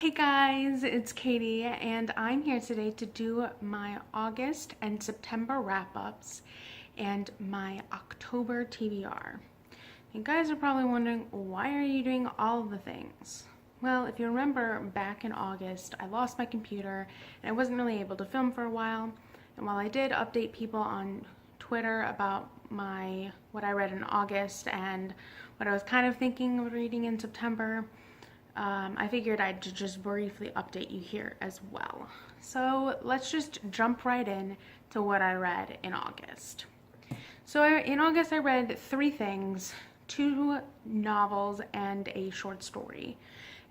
Hey guys, it's Katie and I'm here today to do my August and September wrap-ups and my October TBR. You guys are probably wondering, why are you doing all of the things? Well, if you remember back in August, I lost my computer and I wasn't really able to film for a while. And while I did update people on Twitter about what I read in August and what I was kind of thinking of reading in September, I figured I'd just briefly update you here as well. So let's just jump right in to what I read in August. So in August I read 3 things, 2 novels and a short story.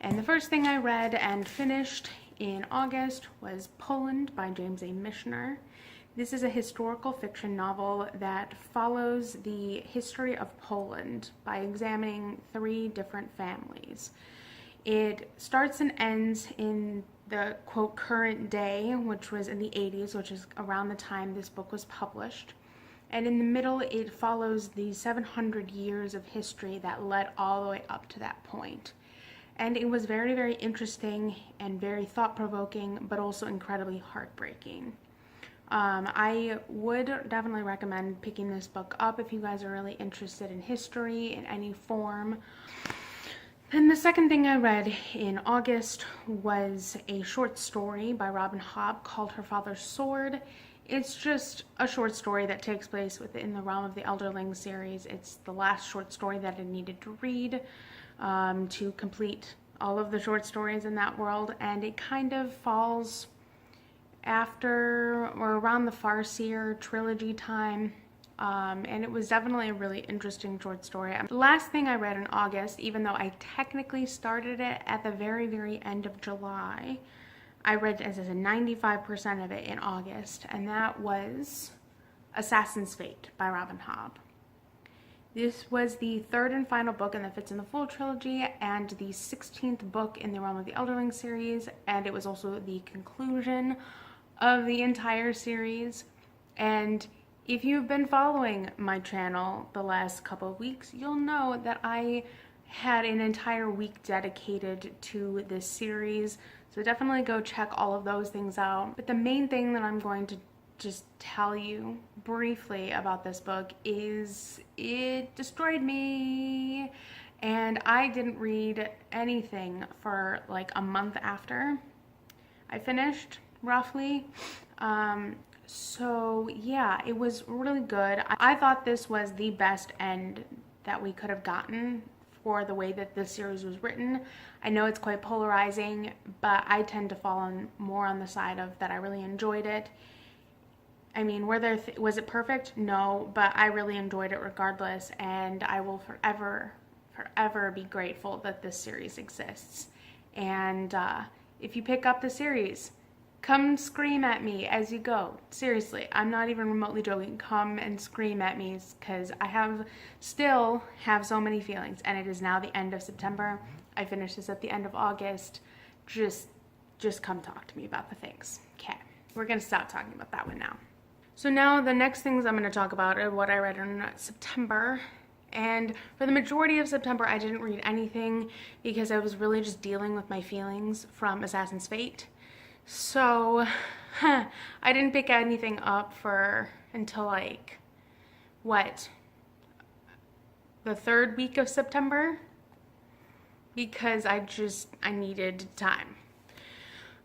And the first thing I read and finished in August was Poland by James A. Michener. This is a historical fiction novel that follows the history of Poland by examining 3 different families. It starts and ends in the, quote, current day, which was in the 80s, which is around the time this book was published. And in the middle, it follows the 700 years of history that led all the way up to that point. And it was very, very interesting and very thought-provoking, but also incredibly heartbreaking. I would definitely recommend picking this book up if you guys are really interested in history in any form. And the second thing I read in August was a short story by Robin Hobb called Her Father's Sword. It's just a short story that takes place within the realm of the Elderling series. It's the last short story that I needed to read to complete all of the short stories in that world, and it kind of falls after or around the Farseer trilogy time. And it was definitely a really interesting short story. The last thing I read in August, even though I technically started it at the very, very end of July, I read as a 95% of it in August, and that was Assassin's Fate by Robin Hobb. This was the 3rd and final book in the Fits in the Fool trilogy and the 16th book in the Realm of the Elderling series, and it was also the conclusion of the entire series. And if you've been following my channel the last couple of weeks, you'll know that I had an entire week dedicated to this series. So definitely go check all of those things out. But the main thing that I'm going to just tell you briefly about this book is it destroyed me. And I didn't read anything for like a month after I finished, roughly. So yeah, it was really good. I thought this was the best end that we could have gotten for the way that this series was written. I know it's quite polarizing, but I tend to fall more on the side of that I really enjoyed it. I mean, was it perfect? No, but I really enjoyed it regardless, and I will forever be grateful that this series exists. And if you pick up the series, come scream at me as you go. Seriously, I'm not even remotely joking. Come and scream at me, because I still have so many feelings, and it is now the end of September. I finished this at the end of August. Just come talk to me about the things. Okay, we're gonna stop talking about that one now. So now the next things I'm gonna talk about are what I read in September. And for the majority of September, I didn't read anything because I was really just dealing with my feelings from Assassin's Fate. So I didn't pick anything up until like, what, the 3rd week of September, because I needed time.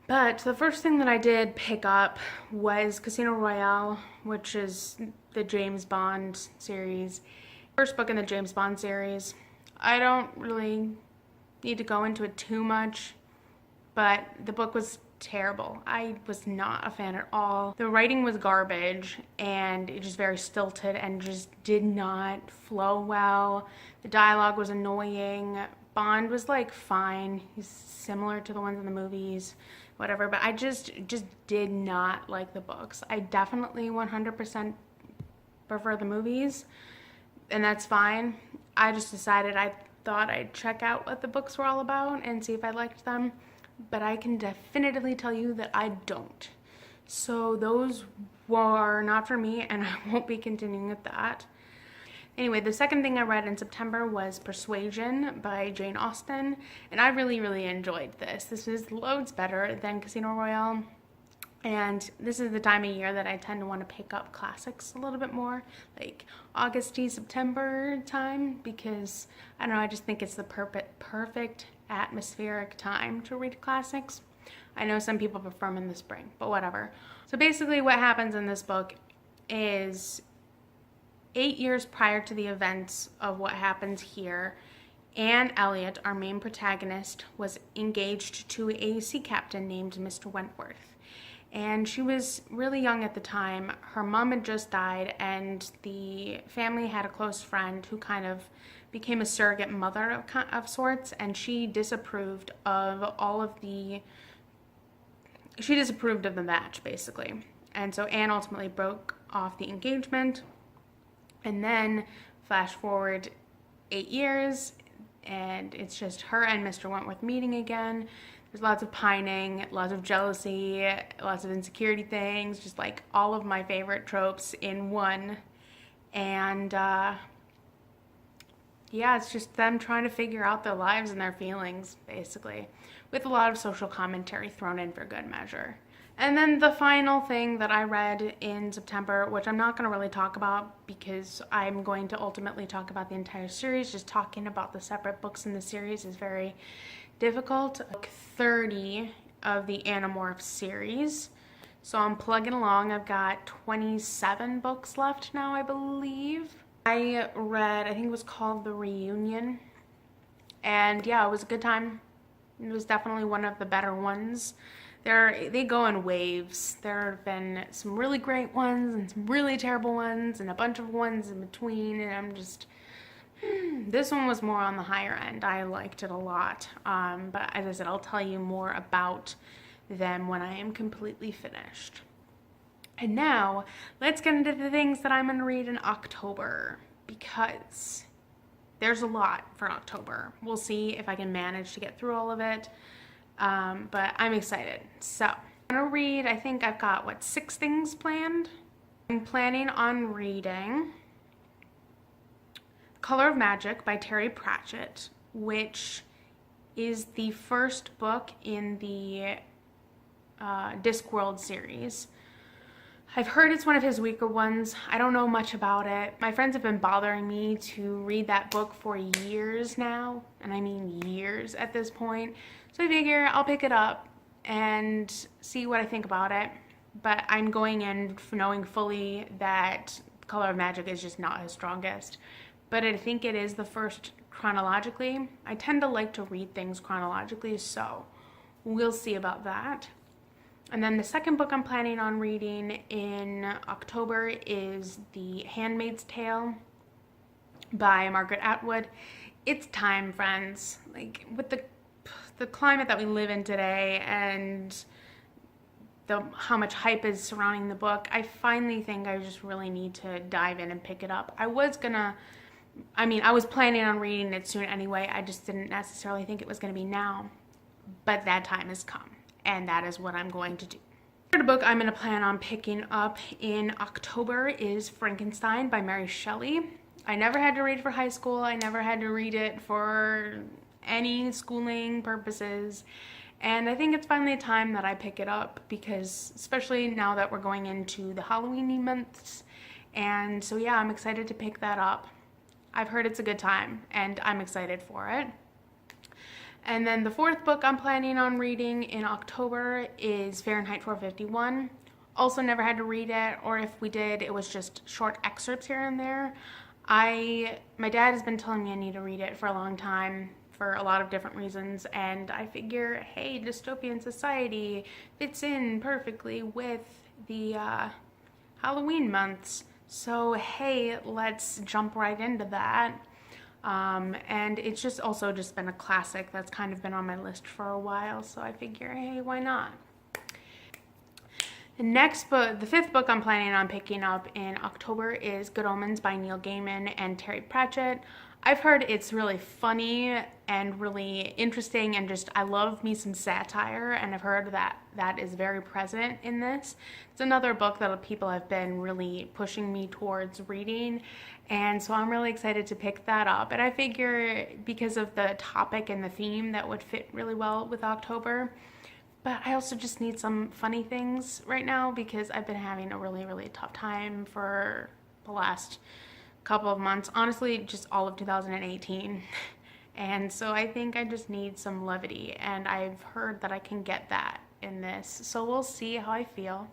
But the first thing that I did pick up was Casino Royale, which is the James Bond series. First book in the James Bond series. I don't really need to go into it too much, but the book was terrible. I was not a fan at all. The writing was garbage, and it just very stilted and just did not flow well. The dialogue was annoying. Bond was like fine. He's similar to the ones in the movies, whatever, but I just did not like the books. I definitely 100% prefer the movies, and that's fine. I just decided I thought I'd check out what the books were all about and see if I liked them. But I can definitively tell you that I don't. So those were not for me, and I won't be continuing with that. Anyway, the second thing I read in September was Persuasion by Jane Austen, and I really, really enjoyed this. This is loads better than Casino Royale, and this is the time of year that I tend to want to pick up classics a little bit more, like August-y, September time, because, I don't know, I just think it's the perfect atmospheric time to read classics. I know some people prefer them in the spring, but whatever. So basically what happens in this book is 8 years prior to the events of what happens here, Anne Elliot, our main protagonist, was engaged to a sea captain named Mr. Wentworth. And she was really young at the time. Her mom had just died, and the family had a close friend who kind of became a surrogate mother of sorts, and she disapproved of the match, basically. And so Anne ultimately broke off the engagement. And then flash forward 8 years, and it's just her and Mr. Wentworth meeting again. There's lots of pining, lots of jealousy, lots of insecurity things, just like all of my favorite tropes in one. And yeah, it's just them trying to figure out their lives and their feelings, basically, with a lot of social commentary thrown in for good measure. And then the final thing that I read in September, which I'm not going to really talk about because I'm going to ultimately talk about the entire series. Just talking about the separate books in the series is very difficult. Book 30 of the Animorphs series. So I'm plugging along. I've got 27 books left now, I believe. I read, I think it was called The Reunion. And yeah, it was a good time. It was definitely one of the better ones. They go in waves. There have been some really great ones and some really terrible ones and a bunch of ones in between, and I'm just, this one was more on the higher end. I liked it a lot, but as I said, I'll tell you more about them when I am completely finished. And now, let's get into the things that I'm going to read in October, because there's a lot for October. We'll see if I can manage to get through all of it. But I'm excited. So I'm gonna read, I think I've got, 6 things planned? I'm planning on reading Color of Magic by Terry Pratchett, which is the first book in the Discworld series. I've heard it's one of his weaker ones. I don't know much about it. My friends have been bothering me to read that book for years now, and I mean years at this point. So I figure I'll pick it up and see what I think about it. But I'm going in knowing fully that Color of Magic is just not his strongest. But I think it is the first chronologically. I tend to like to read things chronologically, so we'll see about that. And then the second book I'm planning on reading in October is The Handmaid's Tale by Margaret Atwood. It's time, friends. Like, with the climate that we live in today and how much hype is surrounding the book, I finally think I just really need to dive in and pick it up. I was planning on reading it soon anyway. I just didn't necessarily think it was going to be now. But that time has come, and that is what I'm going to do. The third book I'm going to plan on picking up in October is Frankenstein by Mary Shelley. I never had to read it for high school. I never had to read it for any schooling purposes. And I think it's finally time that I pick it up, because especially now that we're going into the Halloween-y months. And so yeah, I'm excited to pick that up. I've heard it's a good time, and I'm excited for it. And then the fourth book I'm planning on reading in October is Fahrenheit 451. Also never had to read it, or if we did, it was just short excerpts here and there. My dad has been telling me I need to read it for a long time for a lot of different reasons, and I figure, hey, dystopian society fits in perfectly with the Halloween months. So hey, let's jump right into that. And it's just also just been a classic that's kind of been on my list for a while, so I figure, hey, why not? The next book, the fifth book I'm planning on picking up in October is Good Omens by Neil Gaiman and Terry Pratchett. I've heard it's really funny and really interesting, and just I love me some satire, and I've heard that that is very present in this. It's another book that people have been really pushing me towards reading, and so I'm really excited to pick that up. And I figure because of the topic and the theme, that would fit really well with October. But I also just need some funny things right now because I've been having a really, really tough time for the last couple of months. Honestly, just all of 2018. And so I think I just need some levity, and I've heard that I can get that in this. So we'll see how I feel.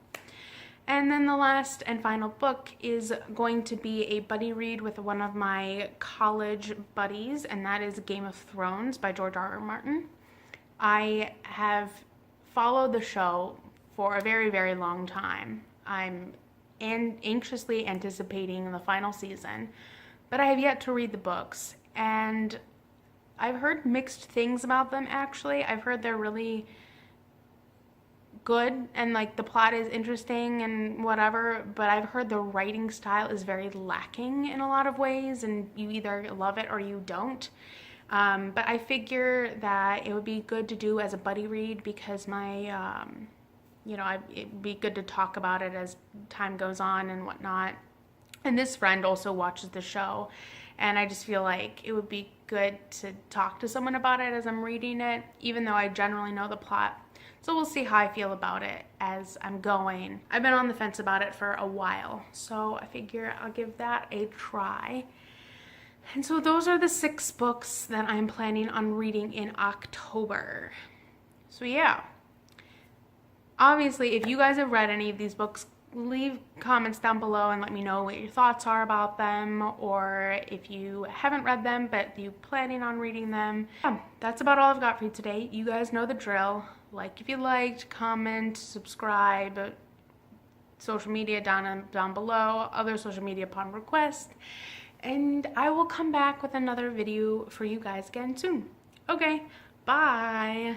And then the last and final book is going to be a buddy read with one of my college buddies, and that is Game of Thrones by George R.R. Martin. I have followed the show for a very, very long time. I'm anxiously anticipating the final season, but I have yet to read the books, and I've heard mixed things about them. Actually, I've heard they're really good and like the plot is interesting and whatever, but I've heard the writing style is very lacking in a lot of ways, and you either love it or you don't. But I figure that it would be good to do as a buddy read because my it'd be good to talk about it as time goes on and whatnot. And this friend also watches the show, and I just feel like it would be good to talk to someone about it as I'm reading it, even though I generally know the plot. So we'll see how I feel about it as I'm going. I've been on the fence about it for a while, so I figure I'll give that a try. And so those are the 6 books that I'm planning on reading in October. So yeah. Obviously, if you guys have read any of these books, leave comments down below and let me know what your thoughts are about them, or if you haven't read them but you're planning on reading them. Yeah, that's about all I've got for you today. You guys know the drill. Like if you liked, comment, subscribe, social media down below, other social media upon request, and I will come back with another video for you guys again soon. Okay, bye.